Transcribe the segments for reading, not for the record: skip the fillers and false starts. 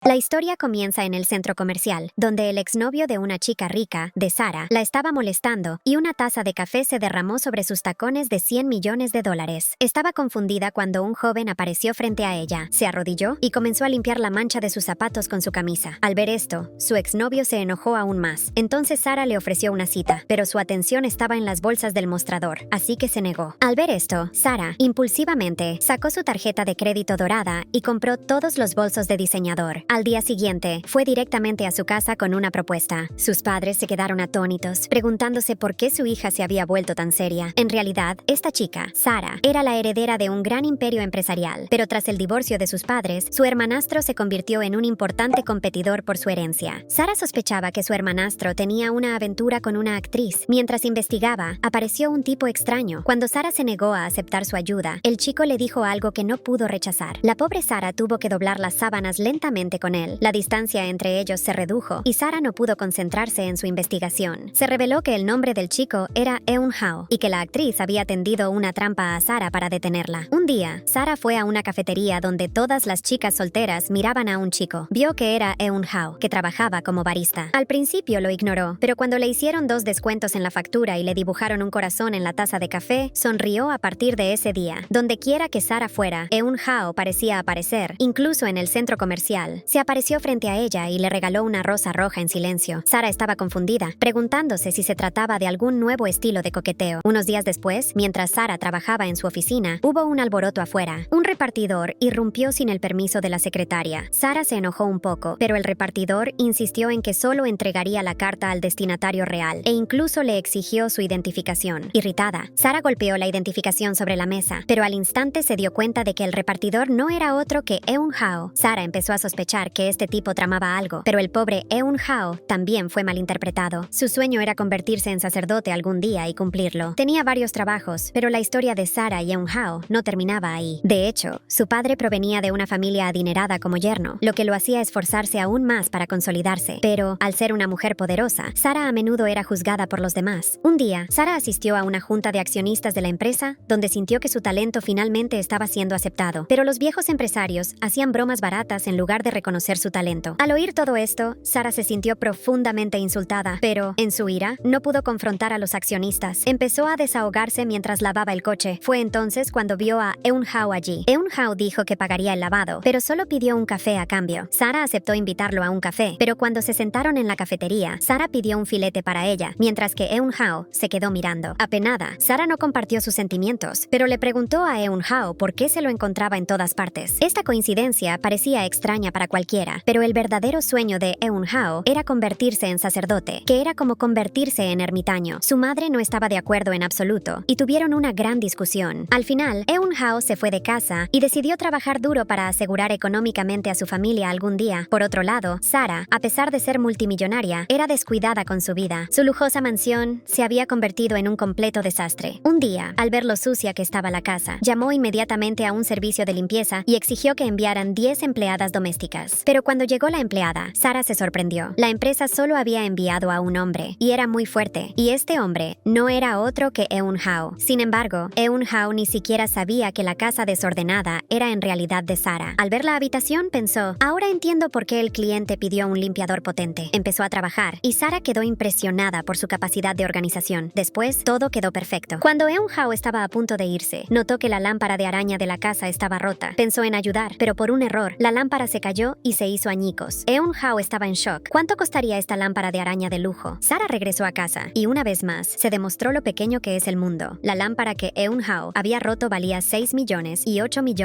La historia comienza en el centro comercial, donde el exnovio de una chica rica, de Sara, la estaba molestando y una taza de café se derramó sobre sus tacones de $100 millones. Estaba confundida cuando un joven apareció frente a ella, se arrodilló y comenzó a limpiar la mancha de sus zapatos con su camisa. Al ver esto, su exnovio se enojó aún más. Entonces Sara le ofreció una cita, pero su atención estaba en las bolsas del mostrador, así que se negó. Al ver esto, Sara, impulsivamente, sacó su tarjeta de crédito dorada y compró todos los bolsos de diseñador. Al día siguiente, fue directamente a su casa con una propuesta. Sus padres se quedaron atónitos, preguntándose por qué su hija se había vuelto tan seria. En realidad, esta chica, Sara, era la heredera de un gran imperio empresarial, pero tras el divorcio de sus padres, su hermanastro se convirtió en un importante competidor por su herencia. Sara sospechaba que su hermanastro tenía una aventura con una actriz. Mientras investigaba, apareció un tipo extraño. Cuando Sara se negó a aceptar su ayuda, el chico le dijo algo que no pudo rechazar. La pobre Sara tuvo que doblar las sábanas lentamente con él. La distancia entre ellos se redujo y Sara no pudo concentrarse en su investigación. Se reveló que el nombre del chico era Eun Hao y que la actriz había tendido una trampa a Sara para detenerla. Un día, Sara fue a una cafetería donde todas las chicas solteras miraban a un chico. Vio que era Eun Hao, que trabajaba como barista. Al principio lo ignoró, pero cuando le hicieron 2 descuentos en la factura y le dibujaron un corazón en la taza de café, sonrió a partir de ese día. Donde quiera que Sara fuera, Eun Hao parecía aparecer, incluso en el centro comercial. Se apareció frente a ella y le regaló una rosa roja en silencio. Sara estaba confundida, preguntándose si se trataba de algún nuevo estilo de coqueteo. Unos días después, mientras Sara trabajaba en su oficina, hubo un alboroto afuera. Un repartidor irrumpió sin el permiso de la secretaria. Sara se enojó un poco, pero el repartidor insistió en que solo entregaría la carta al destinatario real e incluso le exigió su identificación. Irritada, Sara golpeó la identificación sobre la mesa, pero al instante se dio cuenta de que el repartidor no era otro que Eun Hao. Sara empezó a sospechar que este tipo tramaba algo, pero el pobre Eun Hao también fue malinterpretado. Su sueño era convertirse en sacerdote algún día y cumplirlo. Tenía varios trabajos, pero la historia de Sara y Eun Hao no terminaba ahí. De hecho, su padre provenía de una familia adinerada como yerno, lo que lo hacía esforzarse aún más para consolidarse. Pero, al ser una mujer poderosa, Sara a menudo era juzgada por los demás. Un día, Sara asistió a una junta de accionistas de la empresa, donde sintió que su talento finalmente estaba siendo aceptado. Pero los viejos empresarios hacían bromas baratas en lugar de reconocer su talento. Al oír todo esto, Sara se sintió profundamente insultada, pero, en su ira, no pudo confrontar a los accionistas. Empezó a desahogarse mientras lavaba el coche. Fue entonces cuando vio a Eun Hao allí. Eun Hao dijo que pagaría el lavado, pero solo pidió un café a cambio. Sara aceptó invitarlo a un café, pero cuando se sentaron en la cafetería, Sara pidió un filete para ella, mientras que Eun Hao se quedó mirando. Apenada, Sara no compartió sus sentimientos, pero le preguntó a Eun Hao por qué se lo encontraba en todas partes. Esta coincidencia parecía extraña para cualquiera, pero el verdadero sueño de Eun Hao era convertirse en sacerdote, que era como convertirse en ermitaño. Su madre no estaba de acuerdo en absoluto, y tuvieron una gran discusión. Al final, Eun Hao se fue de casa y decidió trabajar duro para asegurar económicamente a su familia algún día. Por otro lado, Sara, a pesar de ser multimillonaria, era descuidada con su vida. Su lujosa mansión se había convertido en un completo desastre. Un día, al ver lo sucia que estaba la casa, llamó inmediatamente a un servicio de limpieza y exigió que enviaran 10 empleadas domésticas. Pero cuando llegó la empleada, Sara se sorprendió. La empresa solo había enviado a un hombre, y era muy fuerte, y este hombre no era otro que Eun Hao. Sin embargo, Eun Hao ni siquiera sabía que la casa desordenada era en realidad de Sara. Al ver la habitación, pensó, ahora entiendo por qué el cliente pidió un limpiador potente. Empezó a trabajar, y Sara quedó impresionada por su capacidad de organización. Después, todo quedó perfecto. Cuando Eun Hao estaba a punto de irse, notó que la lámpara de araña de la casa estaba rota. Pensó en ayudar, pero por un error, la lámpara se cayó y se hizo añicos. Eun Hao estaba en shock. ¿Cuánto costaría esta lámpara de araña de lujo? Sara regresó a casa, y una vez más, se demostró lo pequeño que es el mundo. La lámpara que Eun Hao había roto valía $6 millones y $8 millones.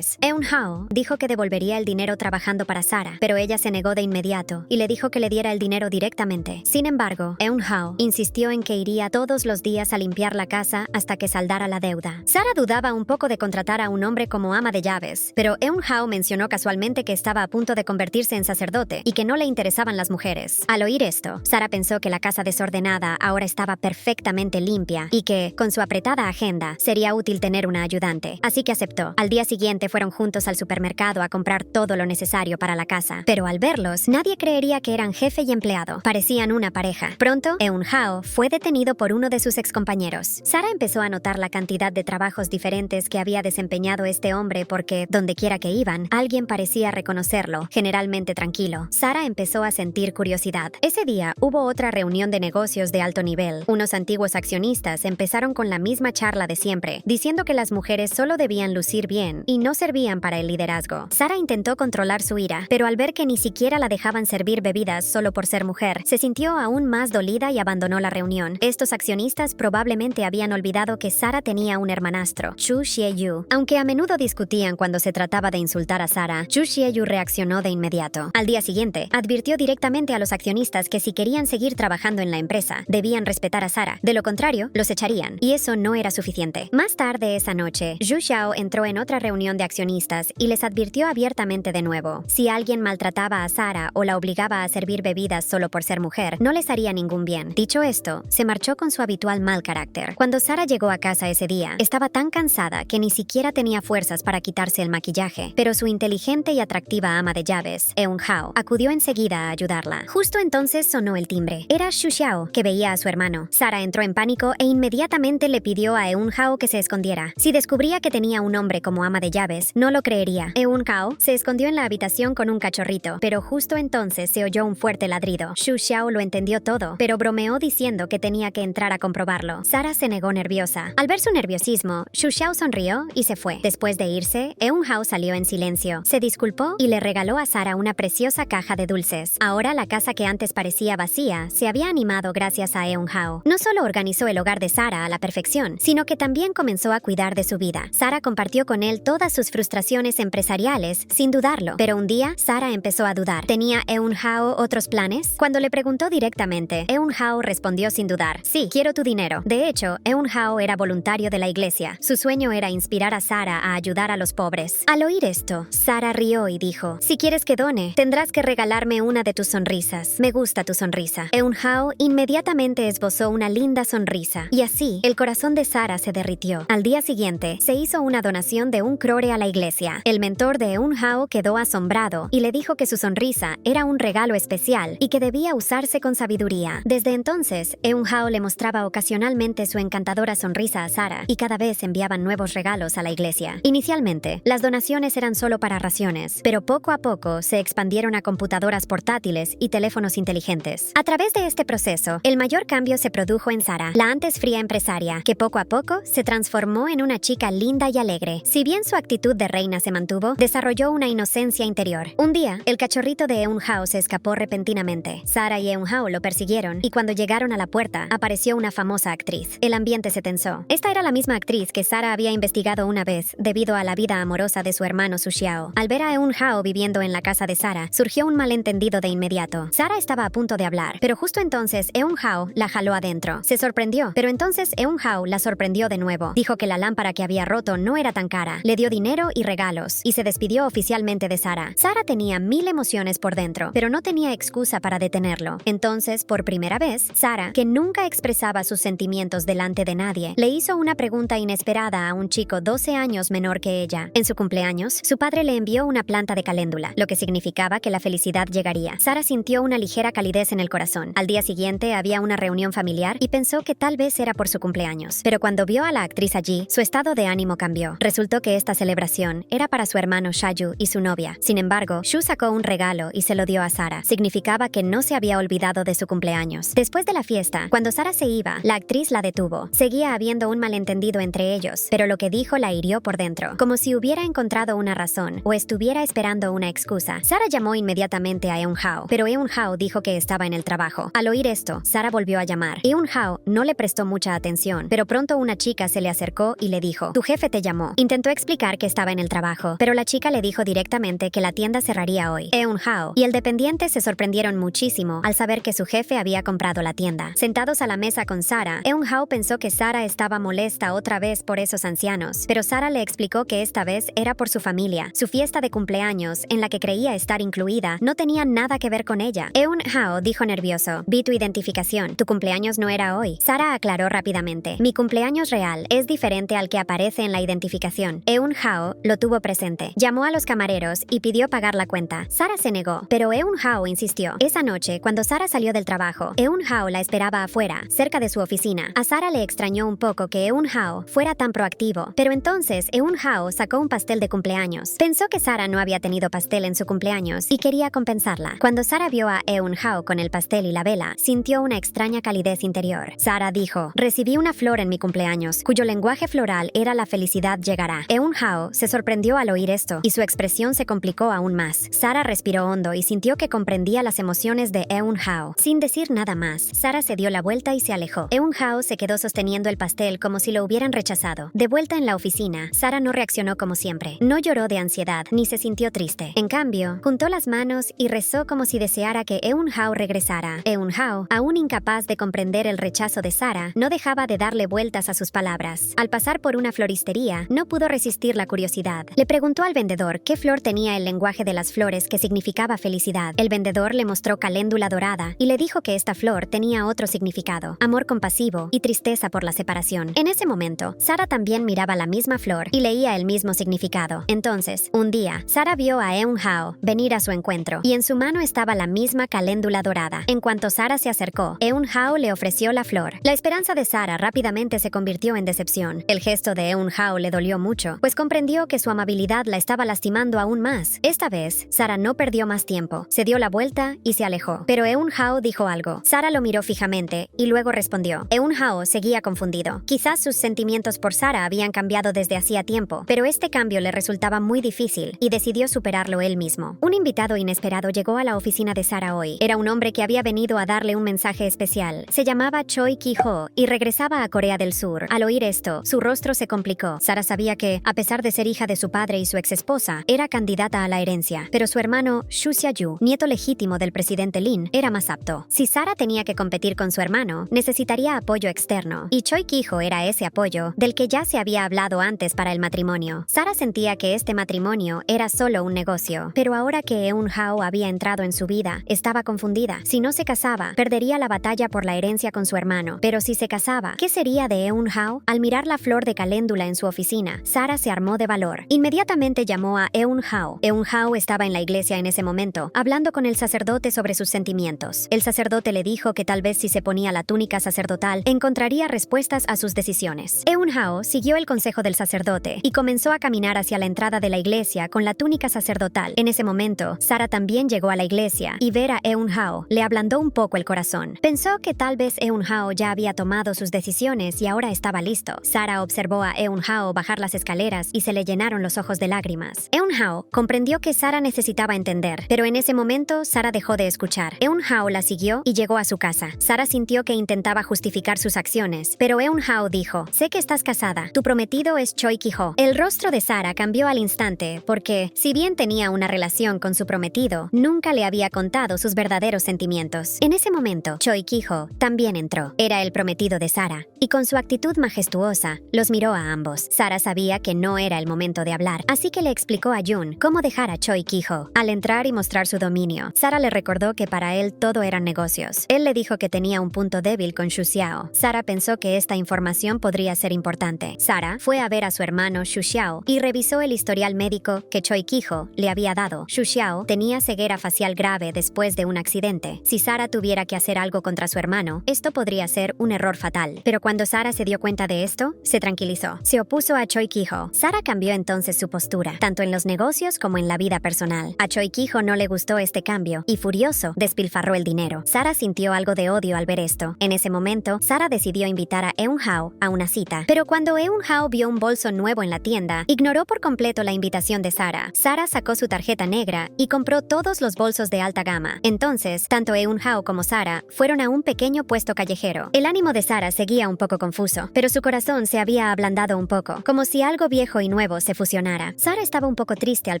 Eun Hao dijo que devolvería el dinero trabajando para Sara, pero ella se negó de inmediato y le dijo que le diera el dinero directamente. Sin embargo, Eun Hao insistió en que iría todos los días a limpiar la casa hasta que saldara la deuda. Sara dudaba un poco de contratar a un hombre como ama de llaves, pero Eun Hao mencionó casualmente que estaba a punto de convertirse en sacerdote y que no le interesaban las mujeres. Al oír esto, Sara pensó que la casa desordenada ahora estaba perfectamente limpia y que, con su apretada agenda, sería útil tener una ayudante. Así que aceptó. Al día siguiente fueron juntos al supermercado a comprar todo lo necesario para la casa. Pero al verlos, nadie creería que eran jefe y empleado. Parecían una pareja. Pronto, Eun Hao fue detenido por uno de sus excompañeros. Sara empezó a notar la cantidad de trabajos diferentes que había desempeñado este hombre porque, donde quiera que iban, alguien parecía reconocer conocerlo, generalmente tranquilo. Sara empezó a sentir curiosidad. Ese día hubo otra reunión de negocios de alto nivel. Unos antiguos accionistas empezaron con la misma charla de siempre, diciendo que las mujeres solo debían lucir bien y no servían para el liderazgo. Sara intentó controlar su ira, pero al ver que ni siquiera la dejaban servir bebidas solo por ser mujer, se sintió aún más dolida y abandonó la reunión. Estos accionistas probablemente habían olvidado que Sara tenía un hermanastro, Chu Xie-yu. Aunque a menudo discutían cuando se trataba de insultar a Sara, Chu Xie-yu reaccionó de inmediato. Al día siguiente, advirtió directamente a los accionistas que si querían seguir trabajando en la empresa, debían respetar a Sara. De lo contrario, los echarían, y eso no era suficiente. Más tarde esa noche, Zhu Xiao entró en otra reunión de accionistas y les advirtió abiertamente de nuevo. Si alguien maltrataba a Sara o la obligaba a servir bebidas solo por ser mujer, no les haría ningún bien. Dicho esto, se marchó con su habitual mal carácter. Cuando Sara llegó a casa ese día, estaba tan cansada que ni siquiera tenía fuerzas para quitarse el maquillaje, pero su inteligente y atractiva ama de llaves, Eun-hao, acudió enseguida a ayudarla. Justo entonces sonó el timbre. Era Zhu Xiao, que veía a su hermano. Sara entró en pánico e inmediatamente le pidió a Eun-hao que se escondiera. Si descubría que tenía un hombre como ama de llaves, no lo creería. Eun-hao se escondió en la habitación con un cachorrito, pero justo entonces se oyó un fuerte ladrido. Zhu Xiao lo entendió todo, pero bromeó diciendo que tenía que entrar a comprobarlo. Sara se negó nerviosa. Al ver su nerviosismo, Zhu Xiao sonrió y se fue. Después de irse, Eun-hao salió en silencio. Se disculpó y le regaló a Sara una preciosa caja de dulces. Ahora la casa que antes parecía vacía se había animado gracias a Eun-hao. No solo organizó el hogar de Sara a la perfección, sino que también comenzó a cuidar de su vida. Sara compartió con él todas sus frustraciones empresariales, sin dudarlo. Pero un día, Sara empezó a dudar. ¿Tenía Eun-hao otros planes? Cuando le preguntó directamente, Eun-hao respondió sin dudar: sí, quiero tu dinero. De hecho, Eun-hao era voluntario de la iglesia. Su sueño era inspirar a Sara a ayudar a los pobres. Al oír esto, Sara rió y dijo: si quieres que done, tendrás que regalarme una de tus sonrisas. Me gusta tu sonrisa. Eun-hao inmediatamente esbozó una linda sonrisa, y así, el corazón de Sara se derritió. Al día siguiente, se hizo una donación de 1 crore a la iglesia. El mentor de Eun-hao quedó asombrado y le dijo que su sonrisa era un regalo especial y que debía usarse con sabiduría. Desde entonces, Eun-hao le mostraba ocasionalmente su encantadora sonrisa a Sara y cada vez enviaban nuevos regalos a la iglesia. Inicialmente, las donaciones eran solo para raciones, pero poco a poco se expandieron a computadoras portátiles y teléfonos inteligentes. A través de este proceso, el mayor cambio se produjo en Sara, la antes fría empresaria, que poco a poco se transformó en una chica linda y alegre. Si bien su actitud de reina se mantuvo, desarrolló una inocencia interior. Un día, el cachorrito de Eun-hao se escapó repentinamente. Sara y Eun-hao lo persiguieron y cuando llegaron a la puerta, apareció una famosa actriz. El ambiente se tensó. Esta era la misma actriz que Sara había investigado una vez debido a la vida amorosa de su hermano Zhu Xiao. Al ver a Eun-hao viviendo en la casa de Sara, surgió un malentendido de inmediato. Sara estaba a punto de hablar, pero justo entonces Eun-hao la jaló adentro. Se sorprendió, pero entonces Eun-hao la sorprendió de nuevo. Dijo que la lámpara que había roto no era tan cara. Le dio dinero y regalos, y se despidió oficialmente de Sara. Sara tenía 1000 emociones por dentro, pero no tenía excusa para detenerlo. Entonces, por primera vez, Sara, que nunca expresaba sus sentimientos delante de nadie, le hizo una pregunta inesperada a un chico 12 años menor que ella. En su cumpleaños, su padre le envió una planta de caléndula, lo que significaba que la felicidad llegaría. Sara sintió una ligera calidez en el corazón. Al día siguiente había una reunión familiar y pensó que tal vez era por su cumpleaños. Pero cuando vio a la actriz allí, su estado de ánimo cambió. Resultó que esta celebración era para su hermano Shayu y su novia. Sin embargo, Shu sacó un regalo y se lo dio a Sara. Significaba que no se había olvidado de su cumpleaños. Después de la fiesta, cuando Sara se iba, la actriz la detuvo. Seguía habiendo un malentendido entre ellos, pero lo que dijo la hirió por dentro, como si hubiera encontrado una razón o estuviera esperando una excusa. Sara llamó inmediatamente a Eun-hao, pero Eun-hao dijo que estaba en el trabajo. Al oír esto, Sara volvió a llamar. Eun-hao no le prestó mucha atención, pero pronto una chica se le acercó y le dijo: tu jefe te llamó. Intentó explicar que estaba en el trabajo, pero la chica le dijo directamente que la tienda cerraría hoy. Eun-hao y el dependiente se sorprendieron muchísimo al saber que su jefe había comprado la tienda. Sentados a la mesa con Sara, Eun-hao pensó que Sara estaba molesta otra vez por esos ancianos, pero Sara le explicó que esta vez era por su familia. Su fiesta de cumpleaños, en la que creía estar incluida, no tenía nada que ver con ella. Eun-hao dijo nervioso: vi tu identificación. Tu cumpleaños no era hoy. Sara aclaró rápidamente: mi cumpleaños real es diferente al que aparece en la identificación. Eun-hao lo tuvo presente. Llamó a los camareros y pidió pagar la cuenta. Sara se negó, pero Eun-hao insistió. Esa noche, cuando Sara salió del trabajo, Eun-hao la esperaba afuera, cerca de su oficina. A Sara le extrañó un poco que Eun-hao fuera tan proactivo, pero entonces Eun-hao sacó un pastel de cumpleaños. Pensó que Sara no había tenido tenido pastel en su cumpleaños y quería compensarla. Cuando Sara vio a Eun-hao con el pastel y la vela, sintió una extraña calidez interior. Sara dijo: recibí una flor en mi cumpleaños, cuyo lenguaje floral era la felicidad llegará. Eun-hao se sorprendió al oír esto y su expresión se complicó aún más. Sara respiró hondo y sintió que comprendía las emociones de Eun-hao. Sin decir nada más, Sara se dio la vuelta y se alejó. Eun-hao se quedó sosteniendo el pastel como si lo hubieran rechazado. De vuelta en la oficina, Sara no reaccionó como siempre. No lloró de ansiedad ni se sintió triste. En cambio, juntó las manos y rezó como si deseara que Eun-hao regresara. Eun-hao, aún incapaz de comprender el rechazo de Sara, no dejaba de darle vueltas a sus palabras. Al pasar por una floristería, no pudo resistir la curiosidad. Le preguntó al vendedor qué flor tenía el lenguaje de las flores que significaba felicidad. El vendedor le mostró caléndula dorada y le dijo que esta flor tenía otro significado: amor compasivo y tristeza por la separación. En ese momento, Sara también miraba la misma flor y leía el mismo significado. Entonces, un día, Sara vio a Eun-hao venir a su encuentro y en su mano estaba la misma caléndula dorada. En cuanto Sara se acercó, Eun-hao le ofreció la flor. La esperanza de Sara rápidamente se convirtió en decepción. El gesto de Eun-hao le dolió mucho, pues comprendió que su amabilidad la estaba lastimando aún más. Esta vez, Sara no perdió más tiempo. Se dio la vuelta y se alejó. Pero Eun-hao dijo algo. Sara lo miró fijamente y luego respondió. Eun-hao seguía confundido. Quizás sus sentimientos por Sara habían cambiado desde hacía tiempo, pero este cambio le resultaba muy difícil y decidió superarlo él mismo. Un invitado inesperado llegó a la oficina de Sara hoy. Era un hombre que había venido a darle un mensaje especial. Se llamaba Choi Ki-ho y regresaba a Corea del Sur. Al oír esto, su rostro se complicó. Sara sabía que, a pesar de ser hija de su padre y su exesposa, era candidata a la herencia, pero su hermano Shu Sia-yu, nieto legítimo del presidente Lin, era más apto. Si Sara tenía que competir con su hermano, necesitaría apoyo externo, y Choi Ki-ho era ese apoyo del que ya se había hablado antes para el matrimonio. Sara sentía que este matrimonio era solo un negocio, pero ahora que Eun-hao había entrado en su vida, estaba confundida. Si no se casaba, perdería la batalla por la herencia con su hermano, pero si se casaba, ¿qué sería de Eun-hao? Al mirar la flor de caléndula en su oficina, Sara se armó de valor. Inmediatamente llamó a Eun-hao. Eun-hao estaba en la iglesia en ese momento, hablando con el sacerdote sobre sus sentimientos. El sacerdote le dijo que tal vez si se ponía la túnica sacerdotal, encontraría respuestas a sus decisiones. Eun-hao siguió el consejo del sacerdote y comenzó a caminar hacia la entrada de la iglesia con la túnica sacerdotal. En ese momento, Sara también llegó a la iglesia y ver a Eun-hao le ablandó un poco el corazón. Pensó que tal vez Eun-hao ya había tomado sus decisiones y ahora estaba listo. Sara observó a Eun-hao bajar las escaleras y se le llenaron los ojos de lágrimas. Eun-hao comprendió que Sara necesitaba entender, pero en ese momento Sara dejó de escuchar. Eun-hao la siguió y llegó a su casa. Sara sintió que intentaba justificar sus acciones, pero Eun-hao dijo: sé que estás casada. Tu prometido es Choi Ki-ho. El rostro de Sara cambió al instante porque, si bien tenía una relación con su prometido, nunca le había contado sus verdaderos sentimientos. En ese momento, Choi Ki-ho también entró. Era el prometido de Sara, y con su actitud majestuosa, los miró a ambos. Sara sabía que no era el momento de hablar, así que le explicó a Jun cómo dejar a Choi Ki-ho. Al entrar y mostrar su dominio, Sara le recordó que para él todo eran negocios. Él le dijo que tenía un punto débil con Shu Xiao. Sara pensó que esta información podría ser importante. Sara fue a ver a su hermano Shu Xiao y revisó el historial médico que Choi Ki-ho le había dado. Shu Xiao tenía ceguera facial grave después de un accidente. Si Sara tuviera que hacer algo contra su hermano, esto podría ser un error fatal. Pero cuando Sara se dio cuenta de esto, se tranquilizó. Se opuso a Choi Ki-ho. Sara cambió entonces su postura, tanto en los negocios como en la vida personal. A Choi Ki-ho no le gustó este cambio y, furioso, despilfarró el dinero. Sara sintió algo de odio al ver esto. En ese momento, Sara decidió invitar a Eun-hao a una cita. Pero cuando Eun-hao vio un bolso nuevo en la tienda, ignoró por completo la invitación de Sara. Sara sacó su tarjeta negra y compró todos los bolsos de alta gama. Entonces, tanto Eun-hao como Sara fueron a un pequeño puesto callejero. El ánimo de Sara seguía un poco confuso, pero su corazón se había ablandado un poco, como si algo viejo y nuevo se fusionara. Sara estaba un poco triste al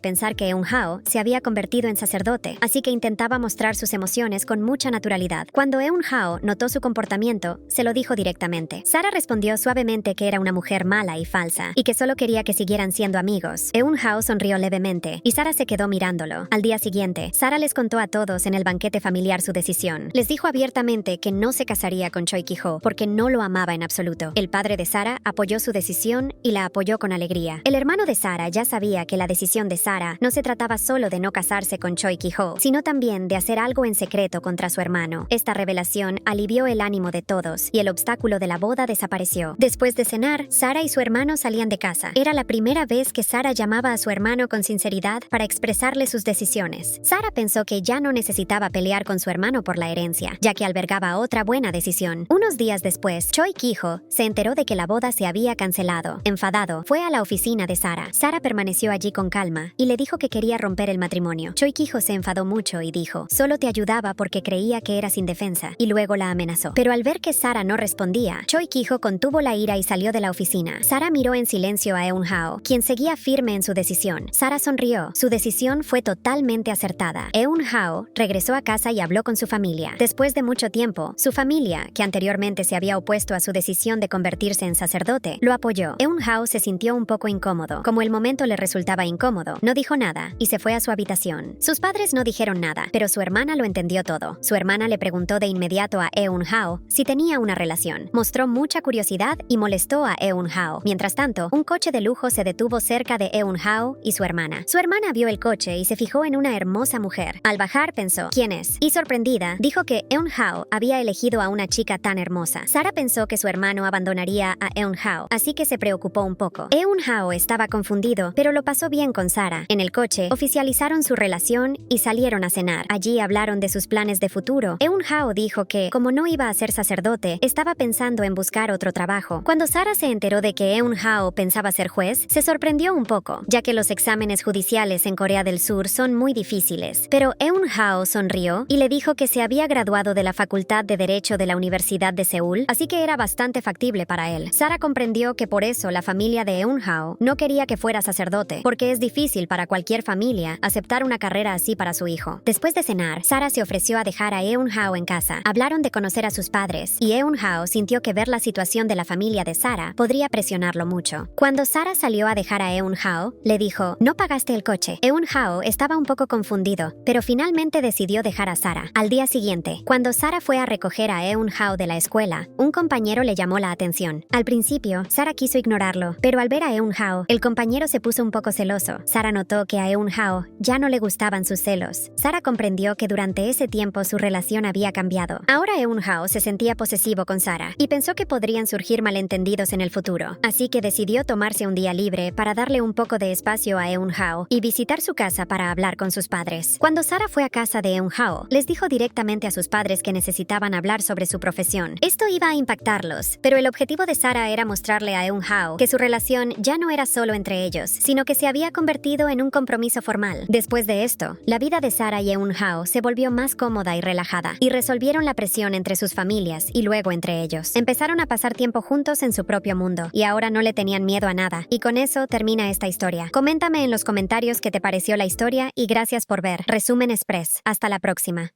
pensar que Eun-hao se había convertido en sacerdote, así que intentaba mostrar sus emociones con mucha naturalidad. Cuando Eun-hao notó su comportamiento, se lo dijo directamente. Sara respondió suavemente que era una mujer mala y falsa, y que solo quería que siguieran siendo amigos. Eun-hao sonrió levemente, y Sara se quedó mirándolo. Al día siguiente, Sara les contó a todos en el banquete familiar su decisión. Les dijo abiertamente que no se casaría con Choi Ki-ho porque no lo amaba en absoluto. El padre de Sara apoyó su decisión y la apoyó con alegría. El hermano de Sara ya sabía que la decisión de Sara no se trataba solo de no casarse con Choi Ki-ho, sino también de hacer algo en secreto contra su hermano. Esta revelación alivió el ánimo de todos y el obstáculo de la boda desapareció. Después de cenar, Sara y su hermano salían de casa. Era la primera vez que Sara llamaba a su hermano con sinceridad autoridad para expresarle sus decisiones. Sara pensó que ya no necesitaba pelear con su hermano por la herencia, ya que albergaba otra buena decisión. Unos días después, Choi Ki-ho se enteró de que la boda se había cancelado. Enfadado, fue a la oficina de Sara. Sara permaneció allí con calma y le dijo que quería romper el matrimonio. Choi Ki-ho se enfadó mucho y dijo, solo te ayudaba porque creía que eras indefensa, y luego la amenazó. Pero al ver que Sara no respondía, Choi Ki-ho contuvo la ira y salió de la oficina. Sara miró en silencio a Eun-hao, quien seguía firme en su decisión. Sara sonrió. Su decisión fue totalmente acertada. Eun-hao regresó a casa y habló con su familia. Después de mucho tiempo, su familia, que anteriormente se había opuesto a su decisión de convertirse en sacerdote, lo apoyó. Eun-hao se sintió un poco incómodo. Como el momento le resultaba incómodo, no dijo nada y se fue a su habitación. Sus padres no dijeron nada, pero su hermana lo entendió todo. Su hermana le preguntó de inmediato a Eun-hao si tenía una relación. Mostró mucha curiosidad y molestó a Eun-hao. Mientras tanto, un coche de lujo se detuvo cerca de Eun-hao y su hermana. Su hermana vio el coche y se fijó en una hermosa mujer. Al bajar pensó, ¿quién es? Y sorprendida, dijo que Eun-hao había elegido a una chica tan hermosa. Sara pensó que su hermano abandonaría a Eun-hao, así que se preocupó un poco. Eun-hao estaba confundido, pero lo pasó bien con Sara. En el coche, oficializaron su relación y salieron a cenar. Allí hablaron de sus planes de futuro. Eun-hao dijo que, como no iba a ser sacerdote, estaba pensando en buscar otro trabajo. Cuando Sara se enteró de que Eun-hao pensaba ser juez, se sorprendió un poco, ya que los exámenes judiciales en Corea del Sur son muy difíciles. Pero Eun-hao sonrió y le dijo que se había graduado de la Facultad de Derecho de la Universidad de Seúl, así que era bastante factible para él. Sara comprendió que por eso la familia de Eun-hao no quería que fuera sacerdote, porque es difícil para cualquier familia aceptar una carrera así para su hijo. Después de cenar, Sara se ofreció a dejar a Eun-hao en casa. Hablaron de conocer a sus padres, y Eun-hao sintió que ver la situación de la familia de Sara podría presionarlo mucho. Cuando Sara salió a dejar a Eun-hao, le dijo, no pagaste el coche. Eun-hao estaba un poco confundido, pero finalmente decidió dejar a Sara. Al día siguiente, cuando Sara fue a recoger a Eun-hao de la escuela, un compañero le llamó la atención. Al principio, Sara quiso ignorarlo, pero al ver a Eun-hao, el compañero se puso un poco celoso. Sara notó que a Eun-hao ya no le gustaban sus celos. Sara comprendió que durante ese tiempo su relación había cambiado. Ahora Eun-hao se sentía posesivo con Sara y pensó que podrían surgir malentendidos en el futuro. Así que decidió tomarse un día libre para darle un poco de espacio a Eun-hao y visitar su casa para hablar con sus padres. Cuando Sara fue a casa de Eun-hao, les dijo directamente a sus padres que necesitaban hablar sobre su profesión. Esto iba a impactarlos, pero el objetivo de Sara era mostrarle a Eun-hao que su relación ya no era solo entre ellos, sino que se había convertido en un compromiso formal. Después de esto, la vida de Sara y Eun-hao se volvió más cómoda y relajada, y resolvieron la presión entre sus familias y luego entre ellos. Empezaron a pasar tiempo juntos en su propio mundo, y ahora no le tenían miedo a nada. Y con eso termina esta historia. Coméntame en los comentarios qué te pareció la historia y gracias por ver Resumen Express. Hasta la próxima.